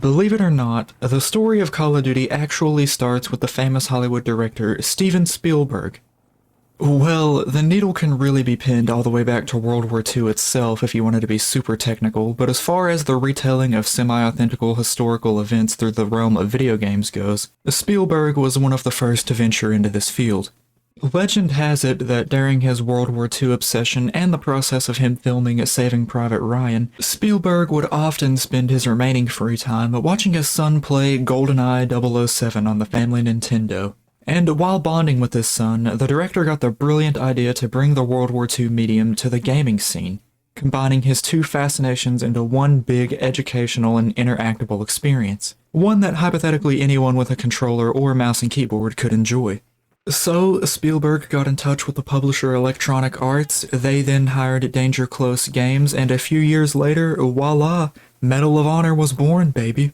Believe it or not, the story of Call of Duty actually starts with the famous Hollywood director Steven Spielberg. Well, the needle can really be pinned all the way back to World War II itself if you wanted to be super technical, but as far as the retelling of semi-authentical historical events through the realm of video games goes, Spielberg was one of the first to venture into this field. Legend has it that during his World War II obsession and the process of him filming Saving Private Ryan, Spielberg would often spend his remaining free time watching his son play GoldenEye 007 on the family Nintendo. And while bonding with his son, the director got the brilliant idea to bring the World War II medium to the gaming scene, combining his two fascinations into one big educational and interactable experience, one that hypothetically anyone with a controller or mouse and keyboard could enjoy. So, Spielberg got in touch with the publisher Electronic Arts, they then hired Danger Close Games, and a few years later, voila, Medal of Honor was born, baby.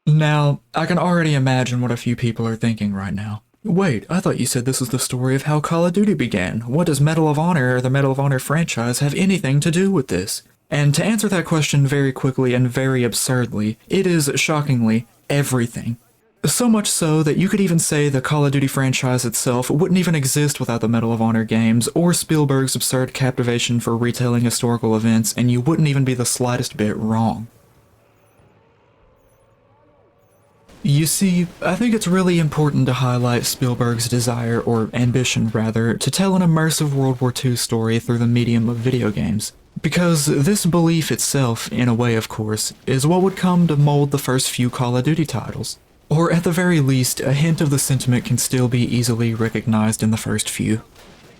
Now, I can already imagine what a few people are thinking right now. Wait, I thought you said this was the story of how Call of Duty began. What does Medal of Honor or the Medal of Honor franchise have anything to do with this? And to answer that question very quickly and very absurdly, it is, shockingly, everything. So much so that you could even say the Call of Duty franchise itself wouldn't even exist without the Medal of Honor games, or Spielberg's absurd captivation for retelling historical events, and you wouldn't even be the slightest bit wrong. You see, I think it's really important to highlight Spielberg's desire, or ambition rather, to tell an immersive World War II story through the medium of video games. Because this belief itself, in a way of course, is what would come to mold the first few Call of Duty titles. Or at the very least, a hint of the sentiment can still be easily recognized in the first few.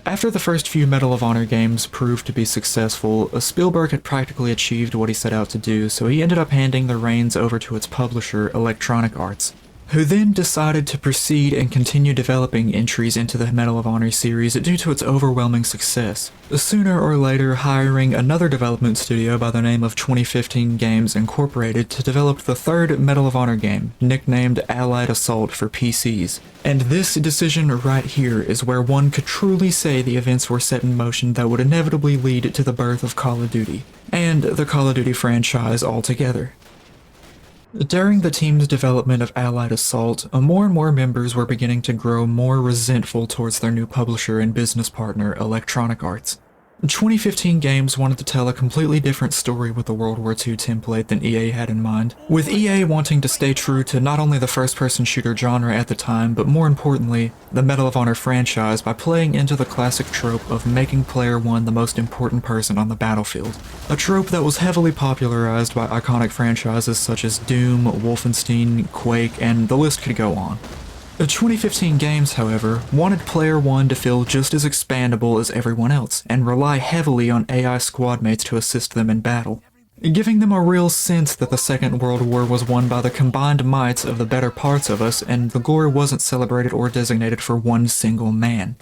After the first few Medal of Honor games proved to be successful, Spielberg had practically achieved what he set out to do, so he ended up handing the reins over to its publisher, Electronic Arts, who then decided to proceed and continue developing entries into the Medal of Honor series due to its overwhelming success, sooner or later hiring another development studio by the name of 2015 Games Incorporated to develop the third Medal of Honor game, nicknamed Allied Assault for PCs. And this decision right here is where one could truly say the events were set in motion that would inevitably lead to the birth of Call of Duty, and the Call of Duty franchise altogether. During the team's development of Allied Assault, more and more members were beginning to grow more resentful towards their new publisher and business partner, Electronic Arts. 2015 Games wanted to tell a completely different story with the World War II template than EA had in mind, with EA wanting to stay true to not only the first-person shooter genre at the time, but more importantly, the Medal of Honor franchise by playing into the classic trope of making Player 1 the most important person on the battlefield. A trope that was heavily popularized by iconic franchises such as Doom, Wolfenstein, Quake, and the list could go on. The 2015 games, however, wanted Player 1 to feel just as expandable as everyone else, and rely heavily on AI squadmates to assist them in battle, giving them a real sense that the Second World War was won by the combined mights of the better parts of us, and the glory wasn't celebrated or designated for one single man.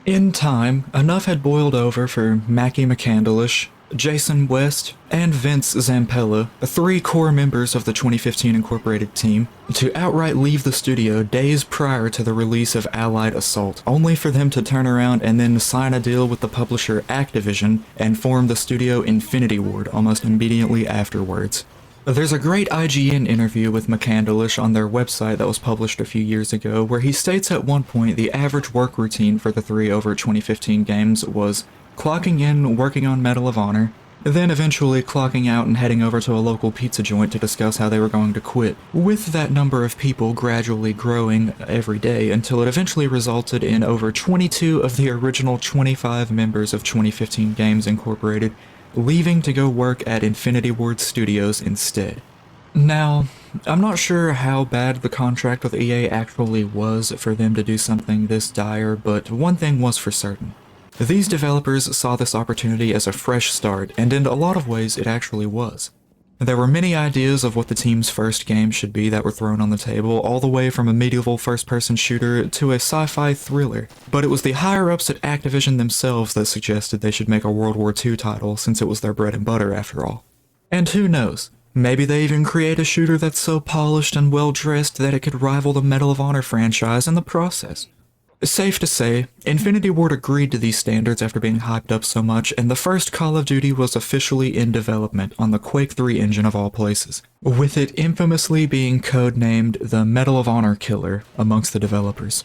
In time, enough had boiled over for Mackie McCandlish, Jason West, and Vince Zampella, three core members of the 2015 Incorporated team, to outright leave the studio days prior to the release of Allied Assault, only for them to turn around and then sign a deal with the publisher Activision and form the studio Infinity Ward almost immediately afterwards. There's a great IGN interview with McCandlish on their website that was published a few years ago, where he states at one point the average work routine for the three over 2015 games was clocking in, working on Medal of Honor, then eventually clocking out and heading over to a local pizza joint to discuss how they were going to quit, with that number of people gradually growing every day until it eventually resulted in over 22 of the original 25 members of 2015 Games Incorporated leaving to go work at Infinity Ward Studios instead. Now, I'm not sure how bad the contract with EA actually was for them to do something this dire, but one thing was for certain. These developers saw this opportunity as a fresh start, and in a lot of ways it actually was. There were many ideas of what the team's first game should be that were thrown on the table, all the way from a medieval first-person shooter to a sci-fi thriller, but it was the higher-ups at Activision themselves that suggested they should make a World War II title since it was their bread and butter after all. And who knows, maybe they even create a shooter that's so polished and well-dressed that it could rival the Medal of Honor franchise in the process. Safe to say, Infinity Ward agreed to these standards after being hyped up so much, and the first Call of Duty was officially in development on the Quake 3 engine of all places, with it infamously being codenamed the Medal of Honor Killer amongst the developers.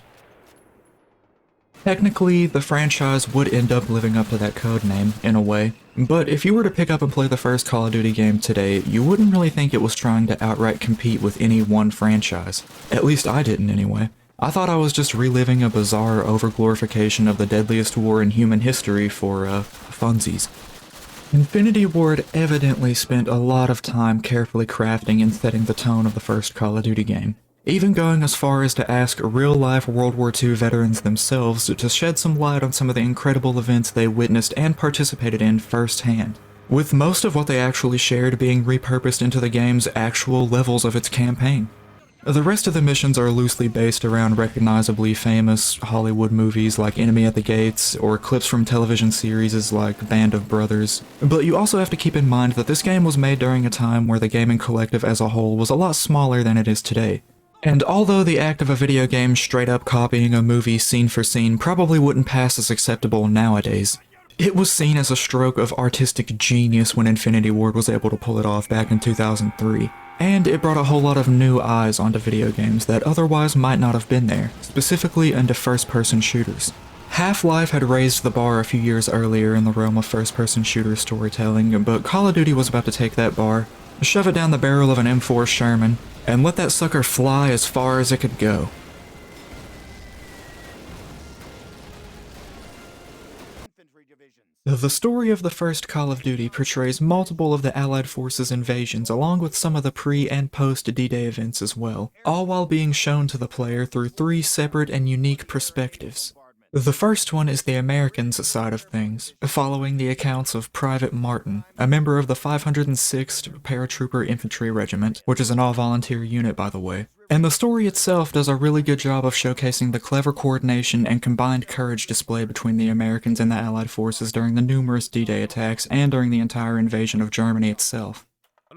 Technically, the franchise would end up living up to that codename, in a way, but if you were to pick up and play the first Call of Duty game today, you wouldn't really think it was trying to outright compete with any one franchise. At least I didn't anyway. I thought I was just reliving a bizarre overglorification of the deadliest war in human history for, funsies. Infinity Ward evidently spent a lot of time carefully crafting and setting the tone of the first Call of Duty game, even going as far as to ask real-life World War II veterans themselves to shed some light on some of the incredible events they witnessed and participated in firsthand, with most of what they actually shared being repurposed into the game's actual levels of its campaign. The rest of the missions are loosely based around recognizably famous Hollywood movies like Enemy at the Gates, or clips from television series like Band of Brothers, but you also have to keep in mind that this game was made during a time where the gaming collective as a whole was a lot smaller than it is today. And although the act of a video game straight up copying a movie scene for scene probably wouldn't pass as acceptable nowadays, it was seen as a stroke of artistic genius when Infinity Ward was able to pull it off back in 2003. And it brought a whole lot of new eyes onto video games that otherwise might not have been there, specifically into first-person shooters. Half-Life had raised the bar a few years earlier in the realm of first-person shooter storytelling, but Call of Duty was about to take that bar, shove it down the barrel of an M4 Sherman, and let that sucker fly as far as it could go. The story of the first Call of Duty portrays multiple of the Allied forces' invasions along with some of the pre- and post-D-Day events as well, all while being shown to the player through 3 separate and unique perspectives. The first one is the Americans' side of things, following the accounts of Private Martin, a member of the 506th Paratrooper Infantry Regiment, which is an all-volunteer unit by the way. And the story itself does a really good job of showcasing the clever coordination and combined courage displayed between the Americans and the Allied forces during the numerous D-Day attacks and during the entire invasion of Germany itself.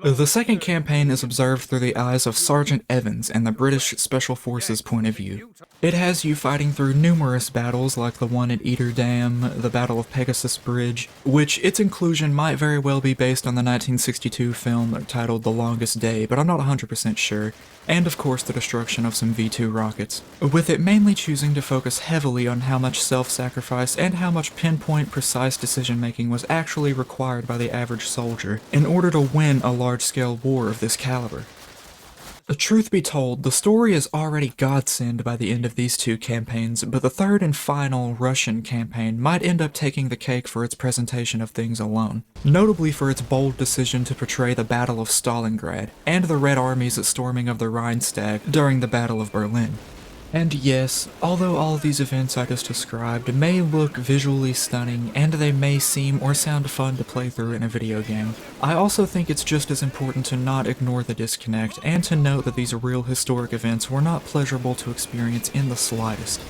The second campaign is observed through the eyes of Sergeant Evans and the British Special Forces point of view. It has you fighting through numerous battles like the one at Eater Dam, the Battle of Pegasus Bridge, which its inclusion might very well be based on the 1962 film titled The Longest Day, but I'm not 100% sure, and of course the destruction of some V-2 rockets, with it mainly choosing to focus heavily on how much self-sacrifice and how much pinpoint precise decision-making was actually required by the average soldier in order to win a large-scale war of this caliber. Truth be told, the story is already godsend by the end of these 2 campaigns, but the third and final Russian campaign might end up taking the cake for its presentation of things alone, notably for its bold decision to portray the Battle of Stalingrad and the Red Army's storming of the Reichstag during the Battle of Berlin. And yes, although all of these events I just described may look visually stunning and they may seem or sound fun to play through in a video game, I also think it's just as important to not ignore the disconnect and to note that these real historic events were not pleasurable to experience in the slightest.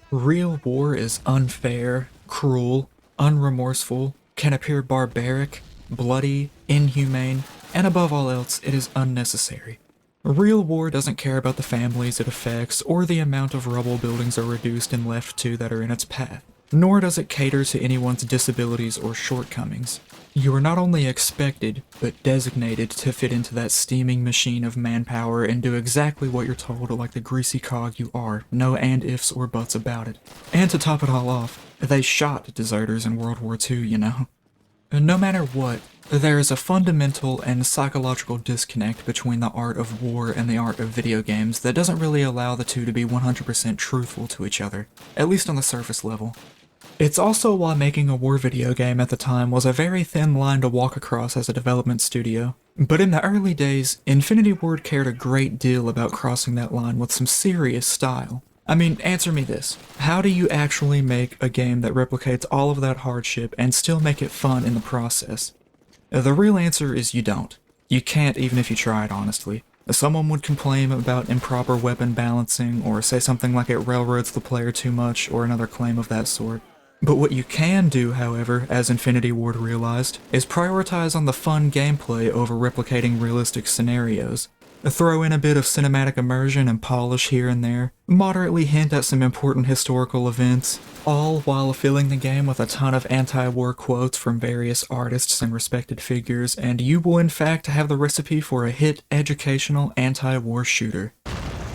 Real war is unfair, cruel, unremorseful, can appear barbaric, bloody, inhumane, and above all else, it is unnecessary. Real war doesn't care about the families it affects or the amount of rubble buildings are reduced and left to that are in its path, nor does it cater to anyone's disabilities or shortcomings. You are not only expected, but designated to fit into that steaming machine of manpower and do exactly what you're told like the greasy cog you are, no and ifs or buts about it. And to top it all off, they shot deserters in World War II, you know. No matter what, there is a fundamental and psychological disconnect between the art of war and the art of video games that doesn't really allow the two to be 100% truthful to each other, at least on the surface level. It's also why making a war video game at the time was a very thin line to walk across as a development studio. But in the early days, Infinity Ward cared a great deal about crossing that line with some serious style. I mean, answer me this. How do you actually make a game that replicates all of that hardship and still make it fun in the process? The real answer is you don't. You can't even if you tried, honestly. Someone would complain about improper weapon balancing, or say something like it railroads the player too much, or another claim of that sort. But what you can do, however, as Infinity Ward realized, is prioritize on the fun gameplay over replicating realistic scenarios. Throw in a bit of cinematic immersion and polish here and there, moderately hint at some important historical events, all while filling the game with a ton of anti-war quotes from various artists and respected figures, and you will in fact have the recipe for a hit educational anti-war shooter.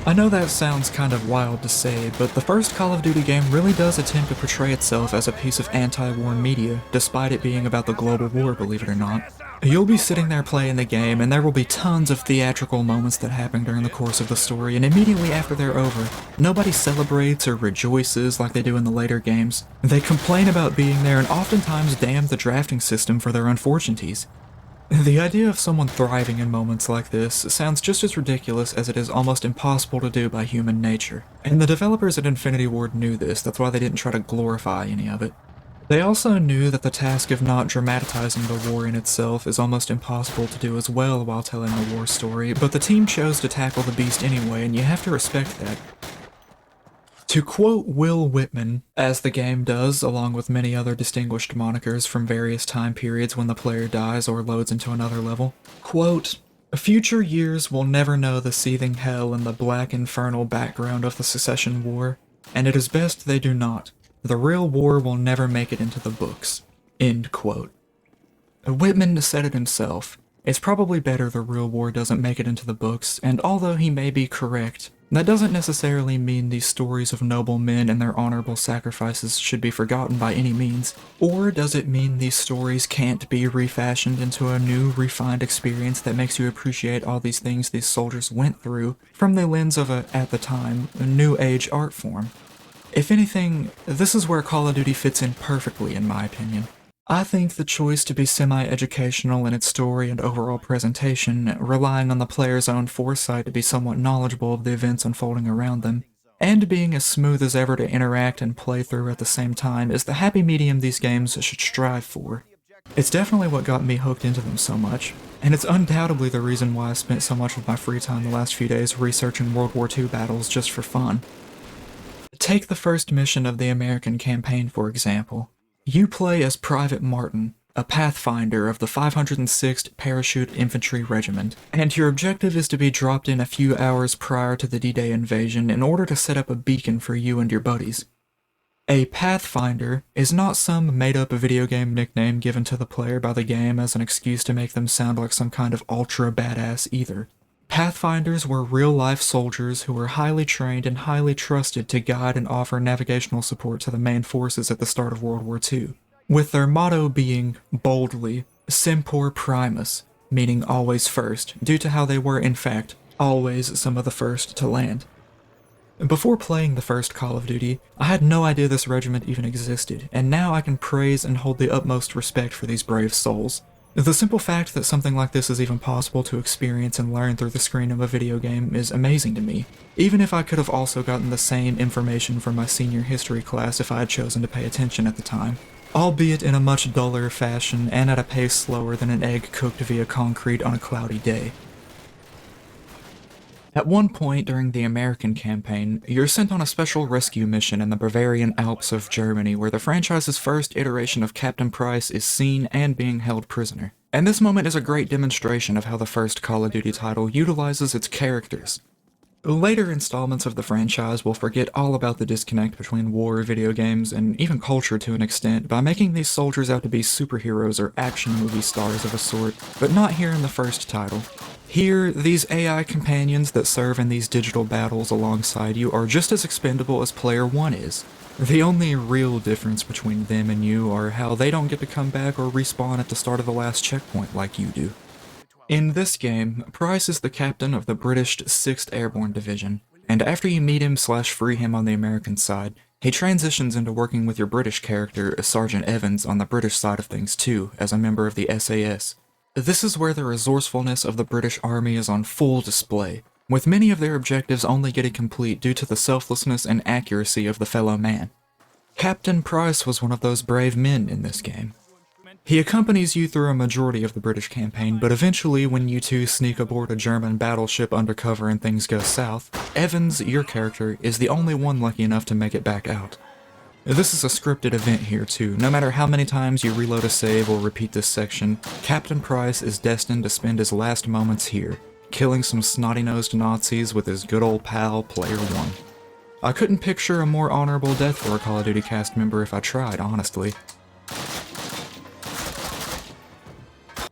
I know that sounds kind of wild to say, but the first Call of Duty game really does attempt to portray itself as a piece of anti-war media, despite it being about the global war, believe it or not. You'll be sitting there playing the game, and there will be tons of theatrical moments that happen during the course of the story, and immediately after they're over, nobody celebrates or rejoices like they do in the later games. They complain about being there and oftentimes damn the drafting system for their unfortunities. The idea of someone thriving in moments like this sounds just as ridiculous as it is almost impossible to do by human nature. And the developers at Infinity Ward knew this, that's why they didn't try to glorify any of it. They also knew that the task of not dramatizing the war in itself is almost impossible to do as well while telling a war story, but the team chose to tackle the beast anyway, and you have to respect that. To quote Will Whitman, as the game does, along with many other distinguished monikers from various time periods when the player dies or loads into another level, quote, "Future years will never know the seething hell and the black infernal background of the Secession War, and it is best they do not. The real war will never make it into the books." End quote. Whitman said it himself. It's probably better the real war doesn't make it into the books, and although he may be correct, that doesn't necessarily mean these stories of noble men and their honorable sacrifices should be forgotten by any means. Or does it mean these stories can't be refashioned into a new, refined experience that makes you appreciate all these things these soldiers went through from the lens of at the time, a new age art form? If anything, this is where Call of Duty fits in perfectly, in my opinion. I think the choice to be semi-educational in its story and overall presentation, relying on the player's own foresight to be somewhat knowledgeable of the events unfolding around them, and being as smooth as ever to interact and play through at the same time is the happy medium these games should strive for. It's definitely what got me hooked into them so much, and it's undoubtedly the reason why I spent so much of my free time the last few days researching World War II battles just for fun. Take the first mission of the American campaign, for example. You play as Private Martin, a pathfinder of the 506th Parachute Infantry Regiment, and your objective is to be dropped in a few hours prior to the D-Day invasion in order to set up a beacon for you and your buddies. A pathfinder is not some made-up video game nickname given to the player by the game as an excuse to make them sound like some kind of ultra badass either. Pathfinders were real-life soldiers who were highly trained and highly trusted to guide and offer navigational support to the main forces at the start of World War II, with their motto being, boldly, Semper Primus, meaning always first, due to how they were, in fact, always some of the first to land. Before playing the first Call of Duty, I had no idea this regiment even existed, and now I can praise and hold the utmost respect for these brave souls. The simple fact that something like this is even possible to experience and learn through the screen of a video game is amazing to me, even if I could have also gotten the same information from my senior history class if I had chosen to pay attention at the time, albeit in a much duller fashion and at a pace slower than an egg cooked via concrete on a cloudy day. At one point during the American campaign, you're sent on a special rescue mission in the Bavarian Alps of Germany where the franchise's first iteration of Captain Price is seen and being held prisoner. And this moment is a great demonstration of how the first Call of Duty title utilizes its characters. Later installments of the franchise will forget all about the disconnect between war, video games, and even culture to an extent by making these soldiers out to be superheroes or action movie stars of a sort, but not here in the first title. Here, these AI companions that serve in these digital battles alongside you are just as expendable as Player 1 is. The only real difference between them and you are how they don't get to come back or respawn at the start of the last checkpoint like you do. In this game, Price is the captain of the British 6th Airborne Division, and after you meet him/free him on the American side, he transitions into working with your British character, Sergeant Evans, on the British side of things too, as a member of the SAS. This is where the resourcefulness of the British Army is on full display, with many of their objectives only getting complete due to the selflessness and accuracy of the fellow man. Captain Price was one of those brave men in this game. He accompanies you through a majority of the British campaign, but eventually when you two sneak aboard a German battleship undercover and things go south, Evans, your character, is the only one lucky enough to make it back out. This is a scripted event here too. No matter how many times you reload a save or repeat this section, Captain Price is destined to spend his last moments here, killing some snotty-nosed Nazis with his good old pal, Player One. I couldn't picture a more honorable death for a Call of Duty cast member if I tried, honestly.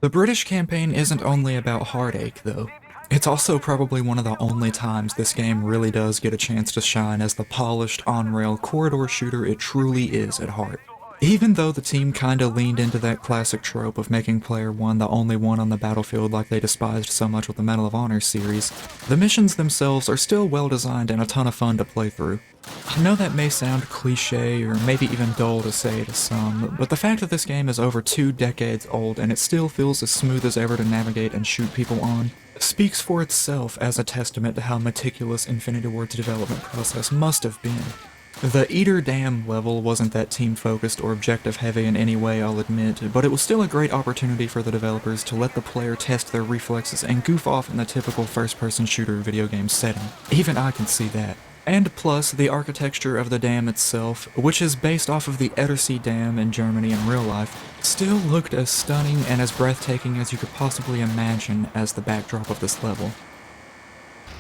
The British campaign isn't only about heartache, though. It's also probably one of the only times this game really does get a chance to shine as the polished, on-rail corridor shooter it truly is at heart. Even though the team kinda leaned into that classic trope of making Player One the only one on the battlefield like they despised so much with the Medal of Honor series, the missions themselves are still well designed and a ton of fun to play through. I know that may sound cliche or maybe even dull to say to some, but the fact that this game is over 2 decades old and it still feels as smooth as ever to navigate and shoot people on speaks for itself as a testament to how meticulous Infinity Ward's development process must have been. The Eater Dam level wasn't that team-focused or objective-heavy in any way, I'll admit, but it was still a great opportunity for the developers to let the player test their reflexes and goof off in the typical first-person shooter video game setting. Even I can see that. And plus, the architecture of the dam itself, which is based off of the Ettersee Dam in Germany in real life, still looked as stunning and as breathtaking as you could possibly imagine as the backdrop of this level.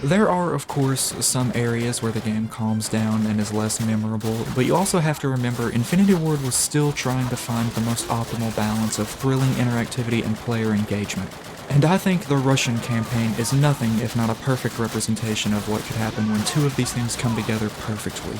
There are, of course, some areas where the game calms down and is less memorable, but you also have to remember Infinity Ward was still trying to find the most optimal balance of thrilling interactivity and player engagement. And I think the Russian campaign is nothing if not a perfect representation of what could happen when two of these things come together perfectly.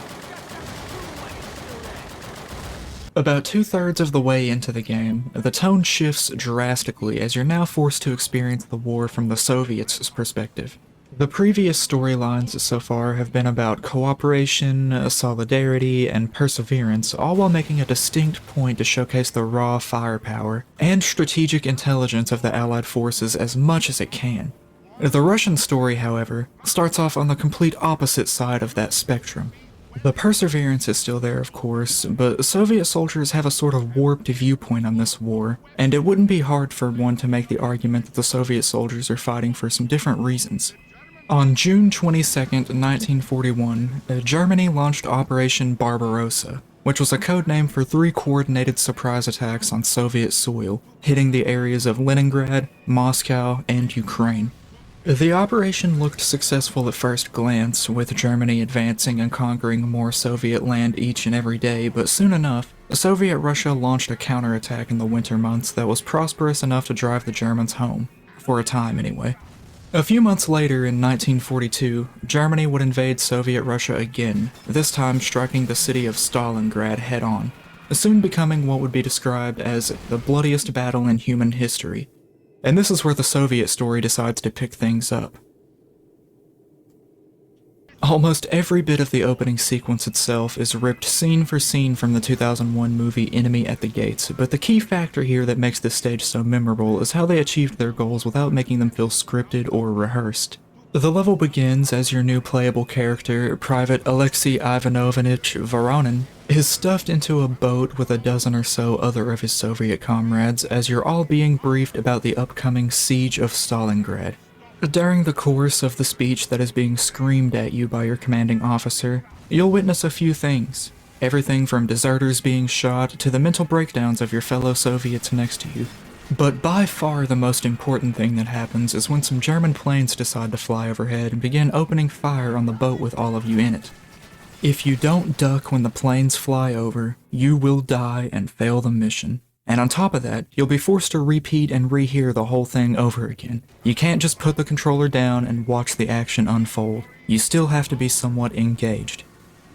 About 2/3 of the way into the game, the tone shifts drastically as you're now forced to experience the war from the Soviets' perspective. The previous storylines so far have been about cooperation, solidarity, and perseverance, all while making a distinct point to showcase the raw firepower and strategic intelligence of the Allied forces as much as it can. The Russian story, however, starts off on the complete opposite side of that spectrum. The perseverance is still there, of course, but Soviet soldiers have a sort of warped viewpoint on this war, and it wouldn't be hard for one to make the argument that the Soviet soldiers are fighting for some different reasons. On June 22, 1941, Germany launched Operation Barbarossa, which was a code name for 3 coordinated surprise attacks on Soviet soil, hitting the areas of Leningrad, Moscow, and Ukraine. The operation looked successful at first glance, with Germany advancing and conquering more Soviet land each and every day, but soon enough, Soviet Russia launched a counterattack in the winter months that was prosperous enough to drive the Germans home, for a time anyway. A few months later, in 1942, Germany would invade Soviet Russia again, this time striking the city of Stalingrad head-on, soon becoming what would be described as the bloodiest battle in human history. And this is where the Soviet story decides to pick things up. Almost every bit of the opening sequence itself is ripped scene for scene from the 2001 movie Enemy at the Gates, but the key factor here that makes this stage so memorable is how they achieved their goals without making them feel scripted or rehearsed. The level begins as your new playable character, Private Alexei Ivanovich Voronin, is stuffed into a boat with a dozen or so other of his Soviet comrades as you're all being briefed about the upcoming siege of Stalingrad. During the course of the speech that is being screamed at you by your commanding officer, you'll witness a few things. Everything from deserters being shot to the mental breakdowns of your fellow Soviets next to you. But by far the most important thing that happens is when some German planes decide to fly overhead and begin opening fire on the boat with all of you in it. If you don't duck when the planes fly over, you will die and fail the mission. And on top of that, you'll be forced to repeat and rehear the whole thing over again. You can't just put the controller down and watch the action unfold. You still have to be somewhat engaged.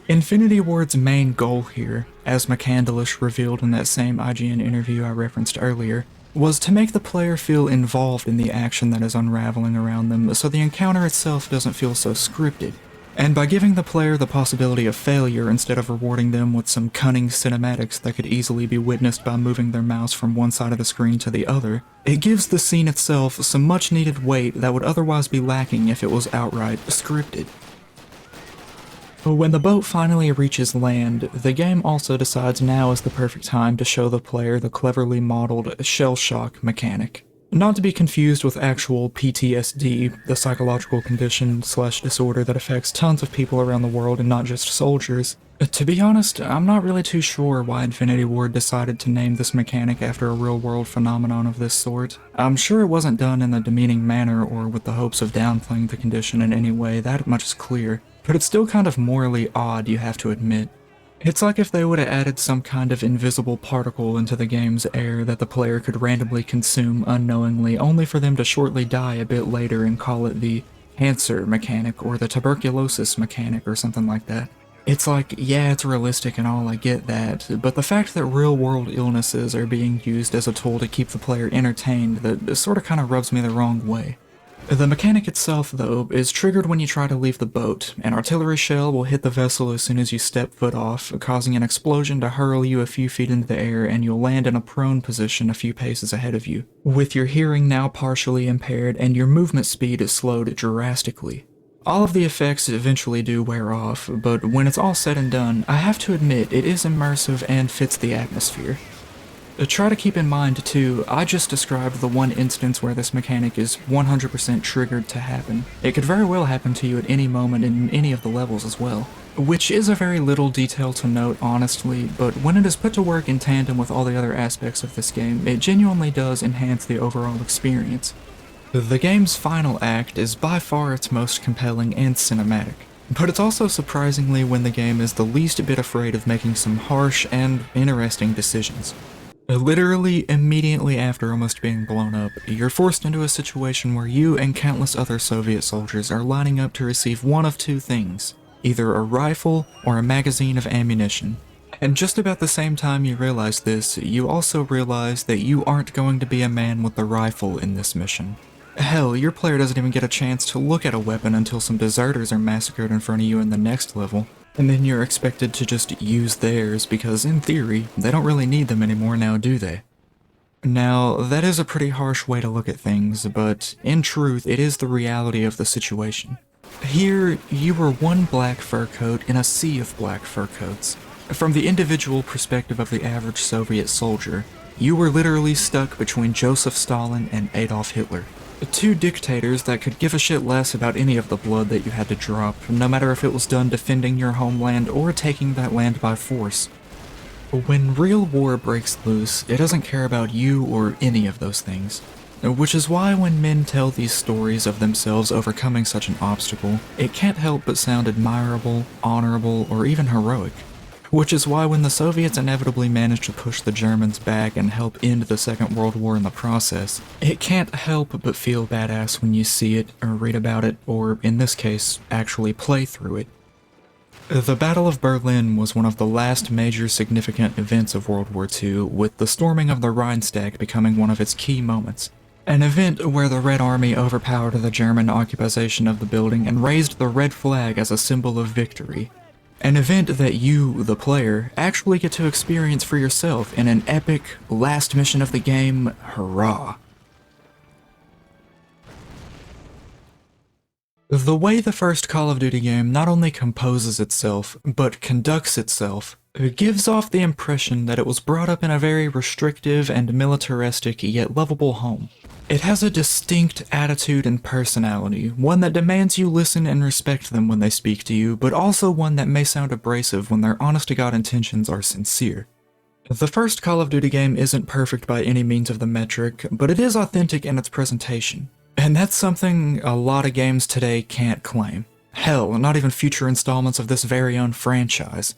Infinity Ward's main goal here, as McCandlish revealed in that same IGN interview I referenced earlier, was to make the player feel involved in the action that is unraveling around them so the encounter itself doesn't feel so scripted. And by giving the player the possibility of failure instead of rewarding them with some cunning cinematics that could easily be witnessed by moving their mouse from one side of the screen to the other, it gives the scene itself some much needed weight that would otherwise be lacking if it was outright scripted. When the boat finally reaches land, the game also decides now is the perfect time to show the player the cleverly modeled shell shock mechanic. Not to be confused with actual PTSD, the psychological condition/disorder that affects tons of people around the world and not just soldiers. To be honest, I'm not really too sure why Infinity Ward decided to name this mechanic after a real-world phenomenon of this sort. I'm sure it wasn't done in a demeaning manner or with the hopes of downplaying the condition in any way, that much is clear. But it's still kind of morally odd, you have to admit. It's like if they would have added some kind of invisible particle into the game's air that the player could randomly consume unknowingly, only for them to shortly die a bit later and call it the cancer mechanic or the tuberculosis mechanic or something like that. It's like, yeah, it's realistic and all, I get that, but the fact that real-world illnesses are being used as a tool to keep the player entertained, that sort of kind of rubs me the wrong way. The mechanic itself, though, is triggered when you try to leave the boat. An artillery shell will hit the vessel as soon as you step foot off, causing an explosion to hurl you a few feet into the air, and you'll land in a prone position a few paces ahead of you, with your hearing now partially impaired and your movement speed is slowed drastically. All of the effects eventually do wear off, but when it's all said and done, I have to admit it is immersive and fits the atmosphere. Try to keep in mind, too, I just described the one instance where this mechanic is 100% triggered to happen. It could very well happen to you at any moment in any of the levels as well. Which is a very little detail to note, honestly, but when it is put to work in tandem with all the other aspects of this game, it genuinely does enhance the overall experience. The game's final act is by far its most compelling and cinematic. But it's also surprisingly when the game is the least bit afraid of making some harsh and interesting decisions. Literally, immediately after almost being blown up, you're forced into a situation where you and countless other Soviet soldiers are lining up to receive one of two things, either a rifle or a magazine of ammunition. And just about the same time you realize this, you also realize that you aren't going to be a man with the rifle in this mission. Hell, your player doesn't even get a chance to look at a weapon until some deserters are massacred in front of you in the next level. And then you're expected to just use theirs because, in theory, they don't really need them anymore now, do they? Now, that is a pretty harsh way to look at things, but in truth, it is the reality of the situation. Here, you were one black fur coat in a sea of black fur coats. From the individual perspective of the average Soviet soldier, you were literally stuck between Joseph Stalin and Adolf Hitler. Two dictators that could give a shit less about any of the blood that you had to drop, no matter if it was done defending your homeland or taking that land by force. When real war breaks loose, it doesn't care about you or any of those things. Which is why when men tell these stories of themselves overcoming such an obstacle, it can't help but sound admirable, honorable, or even heroic. Which is why when the Soviets inevitably managed to push the Germans back and help end the Second World War in the process, it can't help but feel badass when you see it, or read about it, or in this case, actually play through it. The Battle of Berlin was one of the last major significant events of World War II, with the storming of the Reichstag becoming one of its key moments. An event where the Red Army overpowered the German occupation of the building and raised the red flag as a symbol of victory. An event that you, the player, actually get to experience for yourself in an epic, last mission of the game, hurrah. The way the first Call of Duty game not only composes itself, but conducts itself, gives off the impression that it was brought up in a very restrictive and militaristic yet lovable home. It has a distinct attitude and personality, one that demands you listen and respect them when they speak to you, but also one that may sound abrasive when their honest-to-God intentions are sincere. The first Call of Duty game isn't perfect by any means of the metric, but it is authentic in its presentation. And that's something a lot of games today can't claim. Hell, not even future installments of this very own franchise.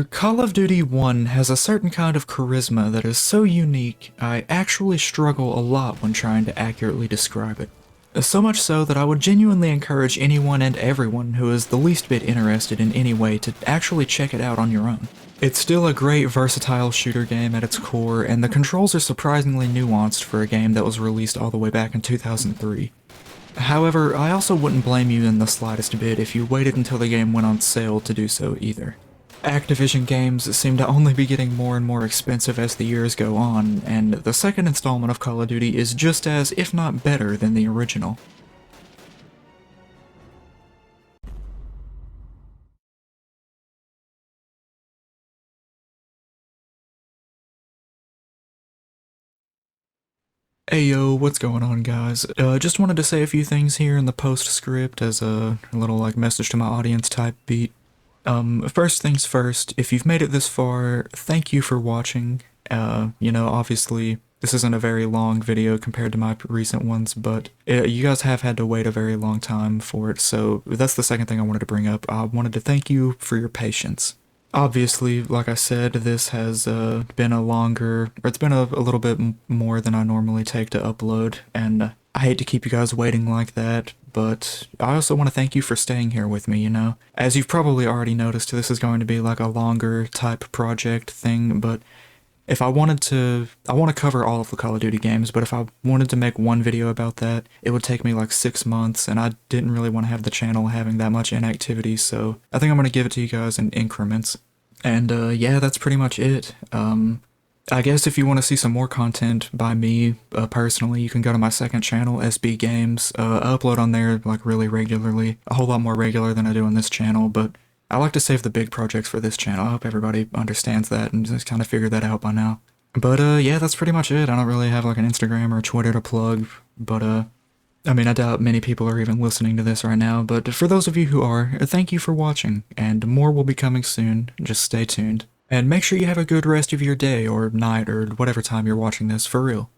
Call of Duty 1 has a certain kind of charisma that is so unique, I actually struggle a lot when trying to accurately describe it. So much so that I would genuinely encourage anyone and everyone who is the least bit interested in any way to actually check it out on your own. It's still a great versatile shooter game at its core, and the controls are surprisingly nuanced for a game that was released all the way back in 2003. However, I also wouldn't blame you in the slightest bit if you waited until the game went on sale to do so either. Activision games seem to only be getting more and more expensive as the years go on, and the second installment of Call of Duty is just as, if not better, than the original. Hey yo, what's going on, guys? Just wanted to say a few things here in the postscript as a little like message to my audience type beat. First things first, if you've made it this far, thank you for watching. Obviously this isn't a very long video compared to my recent ones, but you guys have had to wait a very long time for it, so that's the second thing I wanted to bring up. I wanted to thank you for your patience. Obviously, like I said, this has been it's been a little bit more than I normally take to upload, and I hate to keep you guys waiting like that, but I also want to thank you for staying here with me, you know? As you've probably already noticed, this is going to be like a longer type project thing, but if I wanted to, I want to cover all of the Call of Duty games, but if I wanted to make one video about that, it would take me like 6 months, and I didn't really want to have the channel having that much inactivity, so I think I'm going to give it to you guys in increments. And yeah, that's pretty much it. I guess if you want to see some more content by me personally, you can go to my second channel, SB Games. I upload on there like really regularly, a whole lot more regular than I do on this channel, but I like to save the big projects for this channel. I hope everybody understands that and just kind of figured that out by now. But yeah, that's pretty much it. I don't really have like an Instagram or a Twitter to plug, but I mean, I doubt many people are even listening to this right now, but for those of you who are, thank you for watching, and more will be coming soon. Just stay tuned. And make sure you have a good rest of your day or night or whatever time you're watching this, for real.